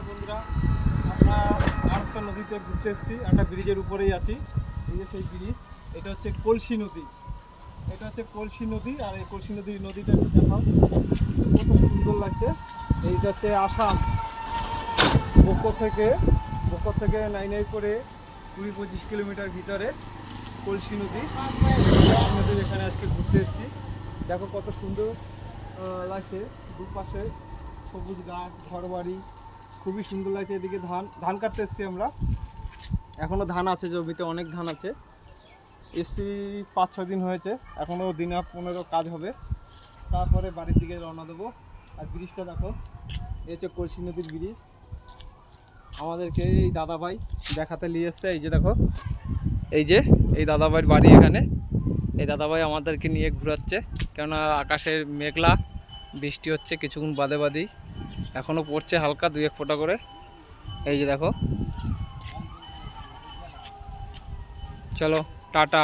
বন্ধুরা, আমরা আর একটা নদীতে ঘুরতে এসেছি। একটা ব্রিজের উপরেই আছি। এই যে সেই ব্রিজ, এটা হচ্ছে কলসি নদী। এটা হচ্ছে কলসি নদী। আর এই কলসি নদীটা একটু দেখাও, কত সুন্দর লাগছে। এইটা হচ্ছে আসাম, বকো থেকে নাইনাই করে 20-25 কিলোমিটার ভিতরে কলসি নদী। এখানে আজকে ঘুরতে এসেছি। দেখো কত সুন্দর লাগছে, দুপাশে সবুজ গাছ, ঘরবাড়ি, খুবই সুন্দর লাগছে। এদিকে ধান কাটতে এসেছি আমরা। এখনও ধান আছে জমিতে, অনেক ধান আছে। এসছি 5-6 দিন হয়েছে, এখনও দিন 15 কাজ হবে, তারপরে বাড়ির দিকে রওনা দেবো। আর ব্রিজটা দেখো, এই হচ্ছে কলসি নদীর ব্রিজ। আমাদেরকে এই দাদাভাই দেখাতে নিয়ে এসছে। এই যে দেখো, এই দাদাভাইয়ের বাড়ি এখানে। এই দাদাভাই আমাদেরকে নিয়ে ঘোরাচ্ছে, কেননা আকাশের মেঘলা, বৃষ্টি হচ্ছে কিছুক্ষণ বাদেই, এখনও পড়ছে হালকা 2-1 ফোঁটা করে। এই যে দেখো, চলো টাটা।